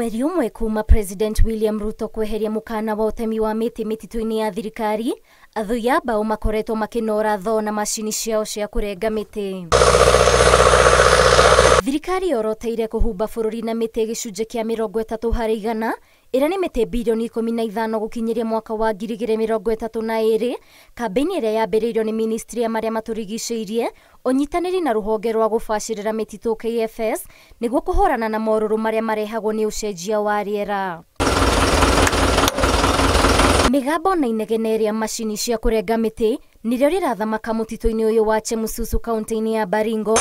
Mweri umwe kuma President William Ruto kweheria mukana wa utemi wa miti mitito-ini ya thirikari, athui a mbao makoretwo makinora tho na macini ciao cia kurenga miti. Thirikari yoroteire kuhumba bururi na miti gicunje kia 30% ira ni miti bilioni 15 gukinyiria mwaka wa 2032. Kambeni ĩrĩa yambĩrĩirio ni ministry ya maria maturigicĩirie unyitanĩri na ruhonge rwa gubacĩrĩra mititu KFS niguo kuhorana na moruru maria marehagwo ni ucenjia wa riera. Migambo na inegene ria macini cia kurenga miti nĩrĩo rĩrathamaka mũtitũ-inĩ ũyũ wa Chemususu kaunti-inĩ ya Baringo,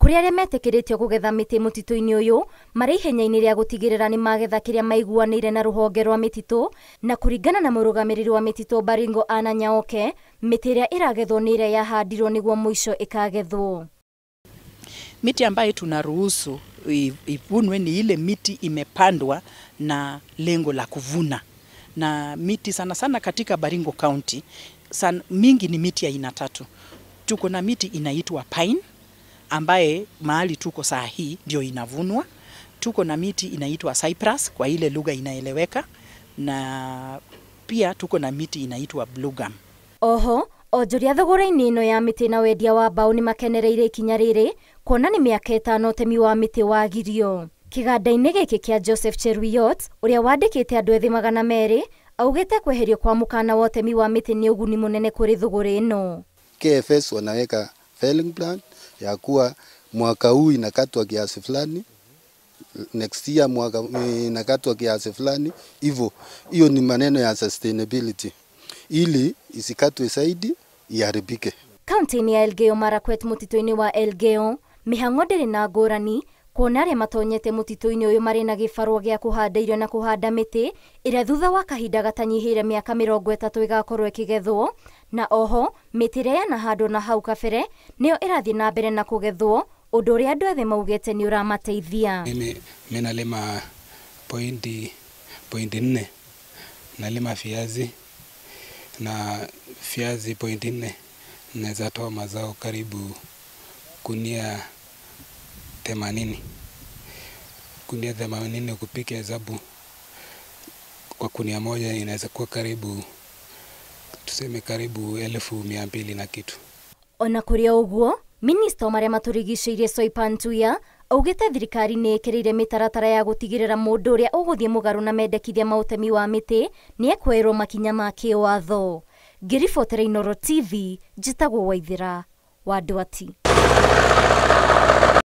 kuria arĩa metĩkĩrĩtio kũgetha mĩtĩ mũtitũ-inĩ ũyũ marĩ ihenya-inĩ rĩa gũtigĩrĩra nĩ magetha kĩrĩa maiguanĩire na rũhonge rwa mĩtitũ. Na kũringana na mũrũgamĩrĩri wa mĩtitũ Baringo Anna Nyaoke, mĩtĩ ĩrĩa ĩragethwo nĩ ĩrĩa yahandirwo nĩguo mũico ĩkagethwo. Miti ambayo tunaruhusu ivunwe ni ile miti imepandwa na lengo la kuvuna, na miti sana sana katika Baringo County mingi ni miti ya aina tatu. Tuko na miti inaitwa pine ambaye mahali tuko saa hii ndio inavunwa. Tuko na miti inaitwa cypress kwa ile lugha inaeleweka, na pia tuko na miti inaitwa blue gum. Oho, onjoria thogora-inĩ ĩno ya mĩtĩ na wendia wa mbao nĩ makenereire ikinya rĩrĩ, kuona nĩ mĩaka 5 ũtemi wa mĩtĩ wagirio. Kĩganda-inĩ gĩkĩ kĩa Joseph Cheruiyot, ũrĩa wandĩkĩte andũ ethĩ 200, augĩte kweherio kwa mukana wa ũtemi wa mĩtĩ nĩ ũguni mũnene kũrĩ thogora ĩno. KFS wanaweka felling plan ya kuwa mwaka huu inakatwa kiasi fulani, next year mwaka inakatwa kiasi fulani. Hivyo hiyo ni maneno ya sustainability, ili isikatwe zaidi iharibike. Kaunti-inĩ ya Elgeyo Marakwet mũtitũ-inĩ wa Elgeyo, mĩhang'o ndĩrĩ na ngũrani, kuona arĩa matonyete mũtitũ-inĩ ũyũ marĩ na gĩbarũa gĩa kũhanda irio na kũhanda mĩtĩ ĩrĩa thutha wa kahinda gatanyihĩire mĩaka 30 ĩgakorwo ĩkĩgethwo. Na oho mĩtĩ ĩrĩa yanahandwo na hau kabere nĩyo ĩrathiĩ na mbere na kũgethwo, ũndũ ũrĩa andũ ethĩ maugĩte nĩ ũramateithia. Mimi nalima pointi 4, nalima viazi, na viazi pointi 4 naweza toa mazao karibu gunia 80. Gunia 80 kupika hesabu kwa gunia moja inaweza kuwa karibu, tuseme karibu 1200 na kitu. Ona kũrĩ ũguo, Minister maria maturigicĩirie Soipan Tuya augĩte thirikari nĩ ĩkĩrĩire mĩtaratara ya gũtigĩrĩra mũndũ ũrĩa ũgũthiĩ mũgarũ na mendekithia ma ũtemi wa mĩtĩ nĩ ekwerwo makinya ma kĩwatho. Ngĩribotera Inooro TV, njĩtagwo Waithĩra wa Ndwati.